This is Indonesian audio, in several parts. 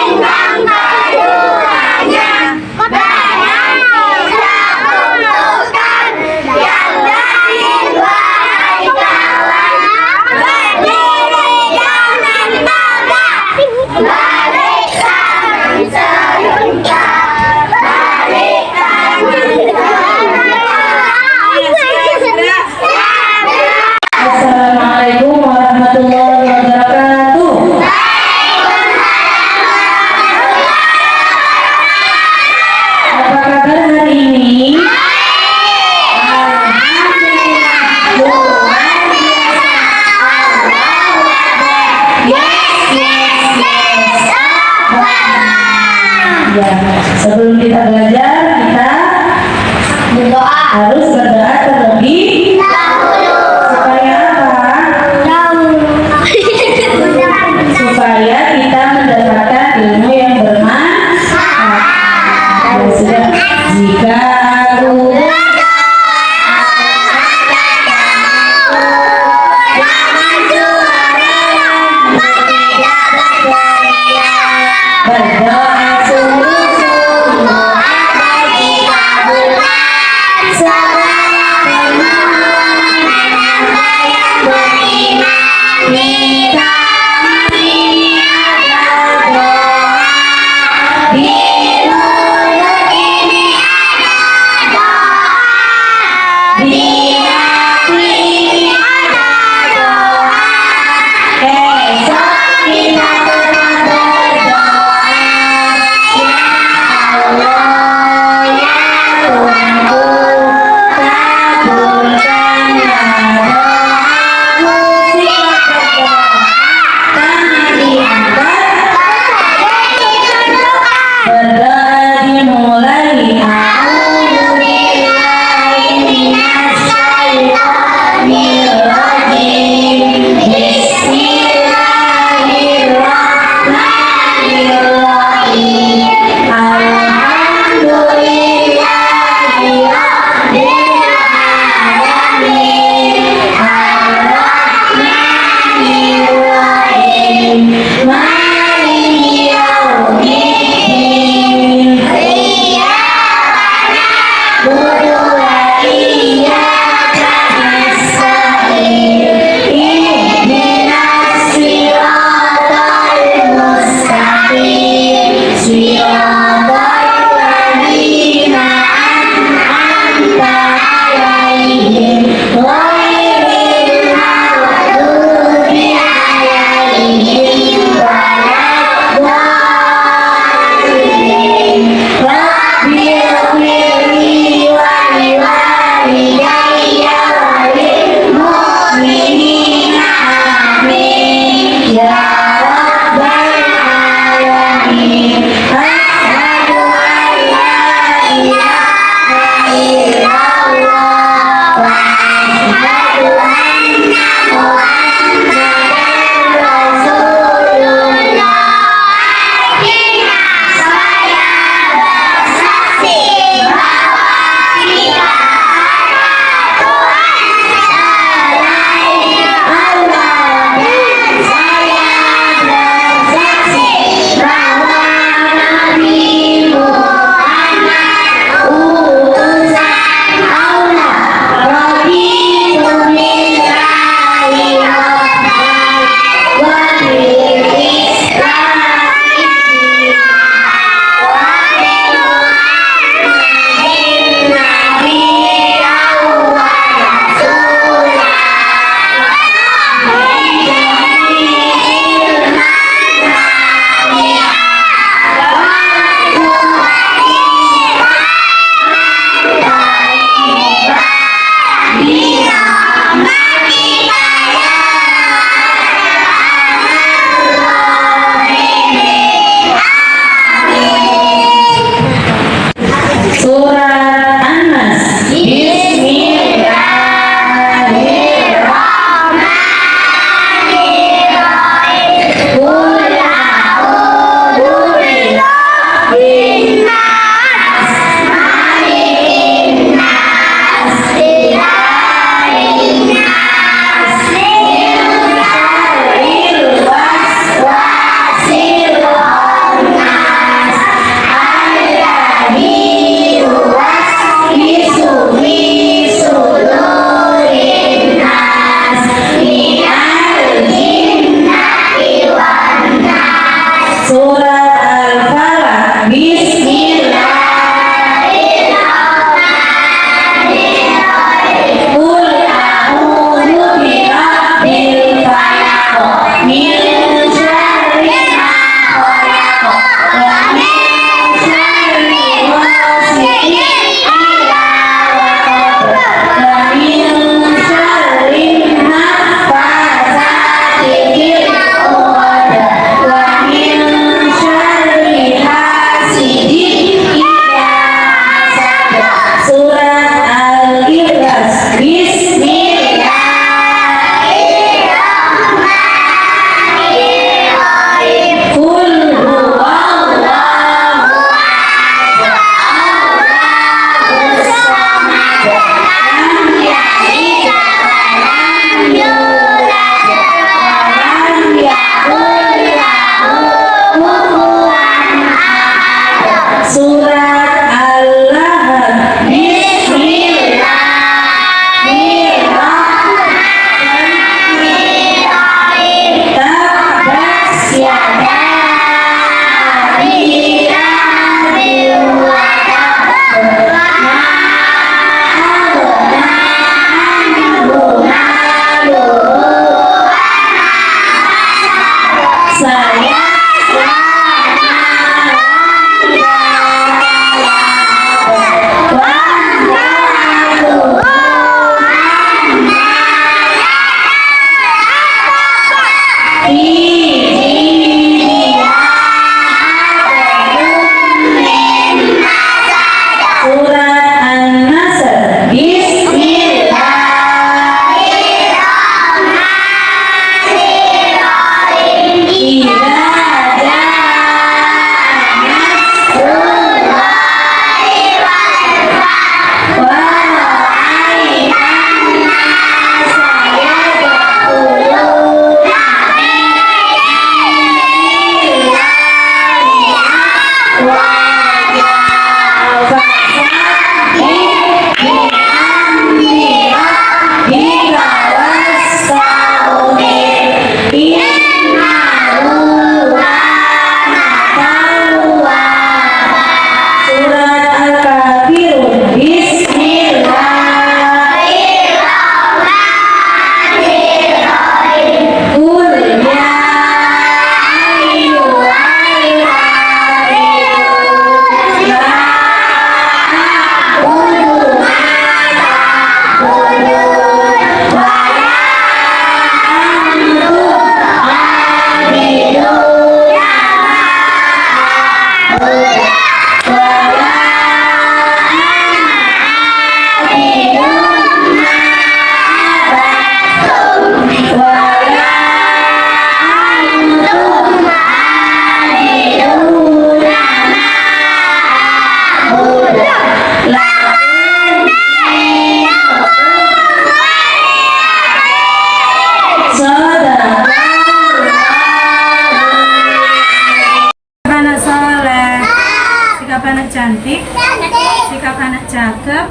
renggang keduanya, banyak bisa kutukan yang lain wahai kawan. Berdiri jangan tegak, balik tangan serentak, balik tangan serentak. Assalamualaikum warahmatullahi wabarakatuh. Apa kabar hari ini? Alhamdulillah, luar biasa. Ya, sebelum kita belajar, kita Berdoa harus berdoa terlebih dahulu. supaya apa? Supaya kita mendapatkan ilmu yang bermanfaat. Ya sudah, jika aku berdoa sungguh-sungguh ada dikabulkan selama permohonan hamba yang beriman. Kita masih ada doa, di mulut ini ada doa, di hati ini ada doa. Esok kita tetap berdoa. Sikap anak cantik, sikap anak cakep.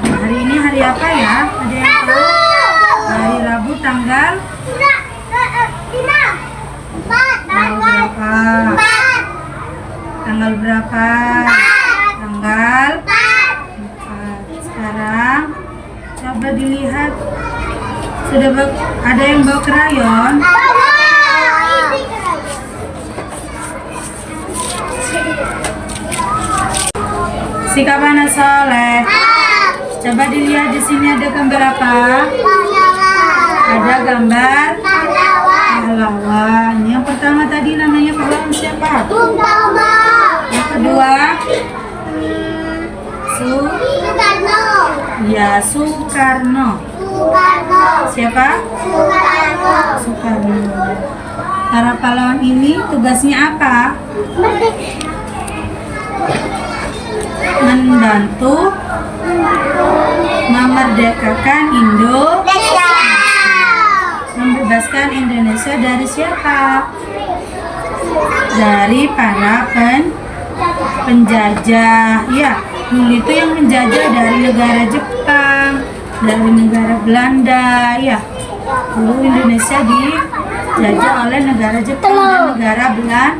Hari ini hari apa ya? Ada yang tahu? Hari Rabu tanggal berapa? Tanggal berapa? Tanggal 4. Sekarang coba dilihat. Ada yang bawa krayon? Sikap anak soleh. Coba dilihat di sini ada gambar apa? Ada gambar pahlawan. Yang pertama tadi namanya pahlawan siapa? Yang kedua? Ya, Soekarno. Siapa? Soekarno. Para pahlawan ini tugasnya apa? Membantu memerdekakan Indonesia, membebaskan Indonesia dari siapa? Dari para penjajah. Ya, dulu itu yang menjajah dari negara Jepang, dari negara Belanda. Ya, dulu Indonesia dijajah oleh negara Jepang dan negara Belanda.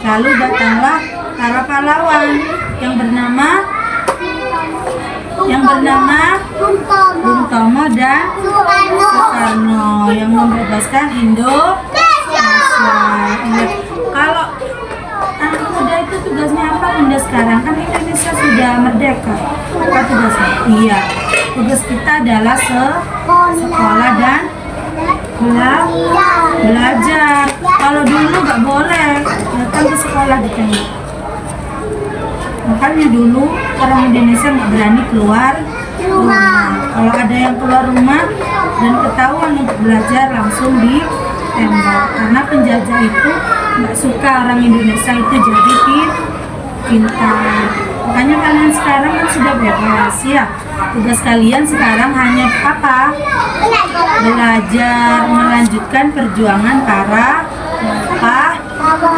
Lalu datanglah para pahlawan yang bernama Bung Tomo dan Soekarno yang membebaskan Indonesia. Kalau anak muda itu tugasnya apa bunda sekarang? Kan Indonesia sudah merdeka. Apa tugasnya? Iya, tugas kita adalah sekolah dan belajar. Kalau dulu nggak boleh datang ke sekolah di tengah. Makanya dulu orang Indonesia nggak berani keluar rumah. Kalau ada yang keluar rumah dan ketahuan untuk belajar langsung ditembak. Karena penjajah itu nggak suka orang Indonesia itu jadi pintar. Makanya kalian sekarang kan sudah bebas ya. Tugas kalian sekarang hanya apa? Belajar melanjutkan perjuangan para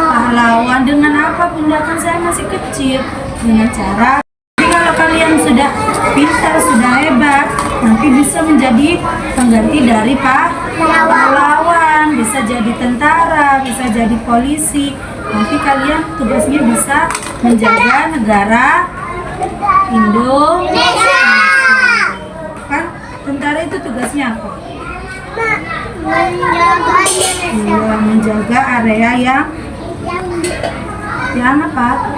pahlawan. Dengan apa bunda? Kan saya masih kecil. Dengan cara, jadi kalau kalian sudah pintar, sudah hebat, nanti bisa menjadi pengganti dari pahlawan, bisa jadi tentara, bisa jadi polisi. Nanti kalian tugasnya bisa menjaga negara Indonesia. Kan tentara itu tugasnya apa? Menjaga area yang apa?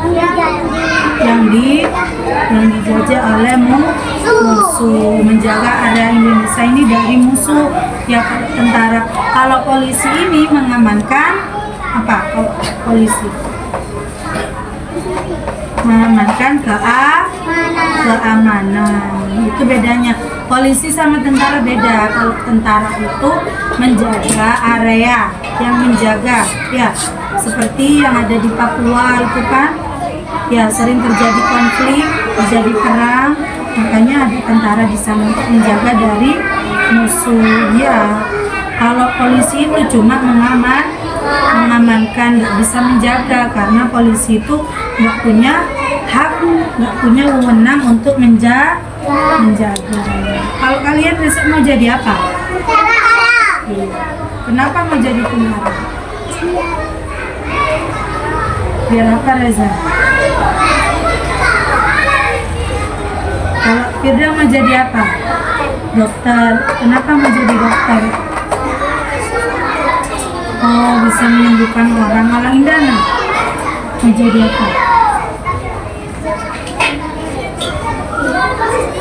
Yang dijajah oleh musuh. Menjaga area Indonesia ini dari musuh ya, tentara. Kalau polisi ini mengamankan apa? Polisi mengamankan keamanan. Itu bedanya. Polisi sama tentara beda. Kalau tentara itu menjaga area, yang menjaga ya, seperti yang ada di Papua itu kan ya, sering terjadi konflik, terjadi perang, makanya ada tentara di sana untuk menjaga dari musuh ya. Kalau polisi itu cuma mengamankan, nggak bisa menjaga, karena polisi itu nggak punya hak, nggak punya wewenang untuk menjaga. Kalau kalian besok mau jadi apa? Kenapa mau jadi tentara? Biar apa Reza? Kalau Firda mau jadi apa? Dokter. Kenapa mau jadi dokter? Oh, bisa menyembuhkan orang. Malah Indana mau jadi apa?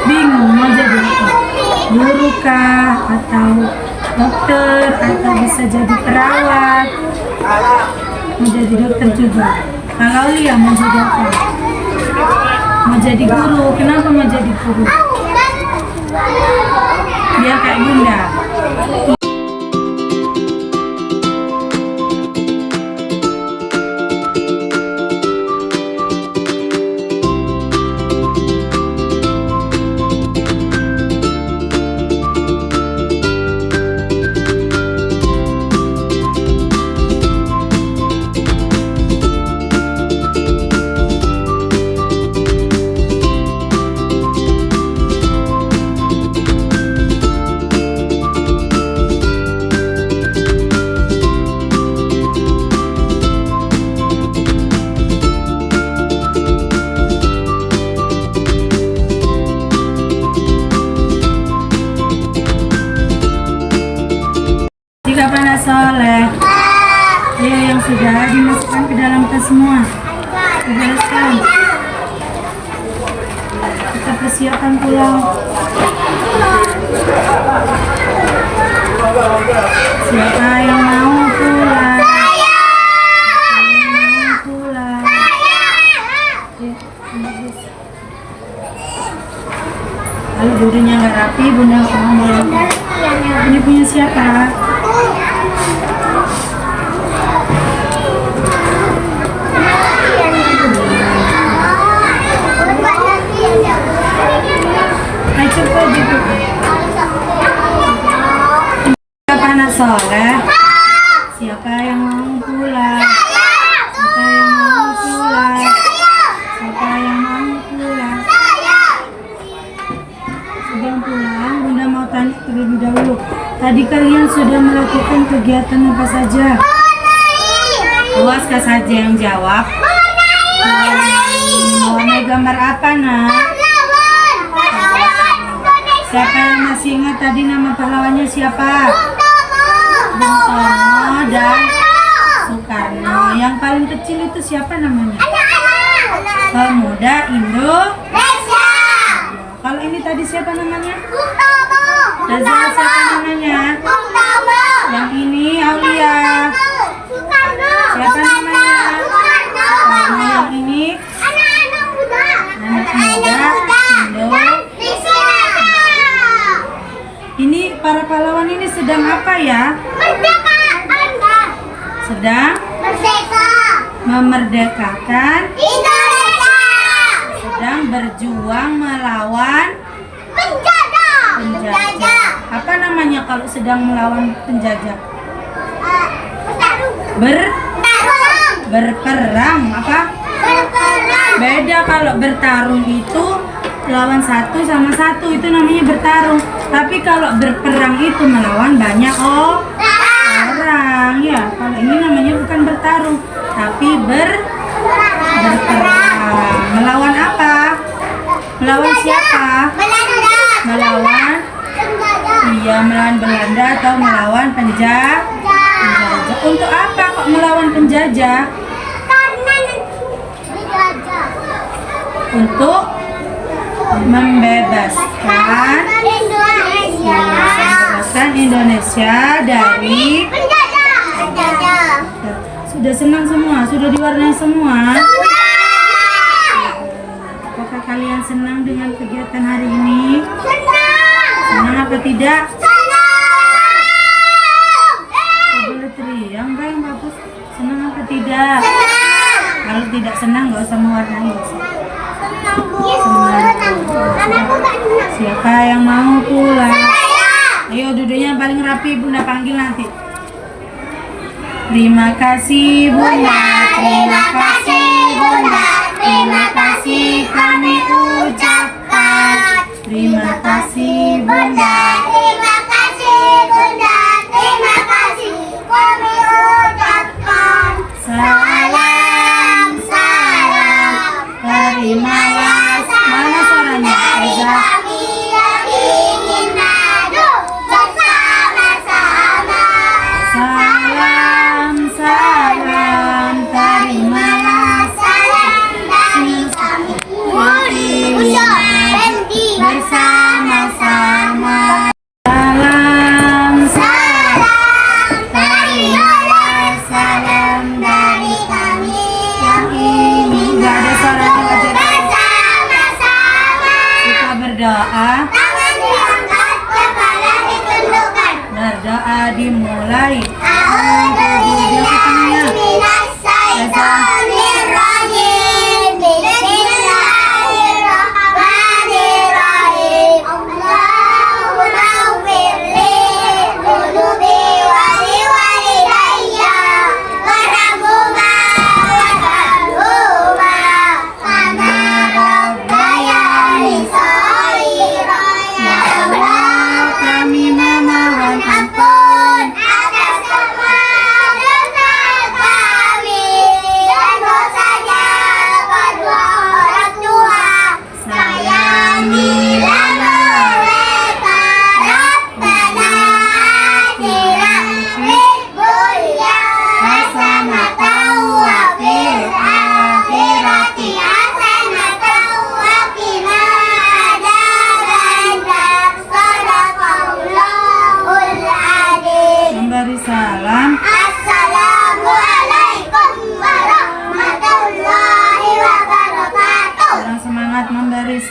Bingung mau jadi apa? Guru kah? Atau dokter? Atau bisa jadi perawat? Mau jadi dokter juga. Kalau Lia mau jadi apa? Mau jadi guru. Kenapa mau jadi guru? Biar kayak bunda. masukkan ke dalam tas semua. Bereskan. Kita persiapkan pulang. Siapa yang mau pulang? Pulang. Kalau duduknya nggak rapi, bunda ngomong. Ini punya siapa? Ayo cepat dibuka. Panas sore. Siapa yang mau pulang? Siapa yang mau pulang? Siapa yang mau pulang? Sebelum pulang, bunda mau tanya terlebih dahulu. Tadi kalian sudah melakukan kegiatan apa saja? Puaskah saja yang jawab? Mewarnai gambar apa, nak? Siapa yang masih ingat tadi nama pahlawannya siapa? Bung Tomo dan Soekarno. Yang paling kecil itu siapa namanya? Pemuda Indonesia. Kalau ini tadi siapa namanya? Reza siapa namanya? Yang ini Aulia. Siapa namanya? Nah, yang ini anak muda Indonesia. Ini para pahlawan ini sedang apa ya? Sedang memerdekakan Indonesia. Sedang berjuang melawan penjajah. Apa namanya kalau sedang melawan penjajah? Berperang. Apa? Beda, kalau bertarung itu lawan satu sama satu, itu namanya bertarung. Tapi kalau berperang itu melawan banyak orang ya. Kalau ini namanya bukan bertarung, tapi berperang. Melawan apa? Melawan siapa? Melawan Belanda atau melawan penjajah. Untuk apa kok melawan penjajah? Untuk membebaskan Indonesia dari penjajah. Sudah senang semua? Sudah diwarnai semua? Apakah kalian senang dengan kegiatan hari ini? Senang apa tidak? Boleh teriak, yang bagus. Senang apa tidak? Kalau tidak senang nggak usah mewarnai. Siapa yang mau pulang? Ayo duduknya yang paling rapi, bunda panggil nanti. Terima kasih bunda, terima kasih bunda, terima kasih kami ucapkan. Terima kasih bunda, Terima kasih bunda, terima kasih kami ucapkan. salam, terimalah. Mana suaranya? Reza. Kami yang ingin maju bersama-sama. Salam, terimalah. Salam dari kami Bunda Bendi Bersama-sama. Salam, Salam terimalah. salam dari Dari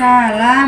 Waalaikumsalam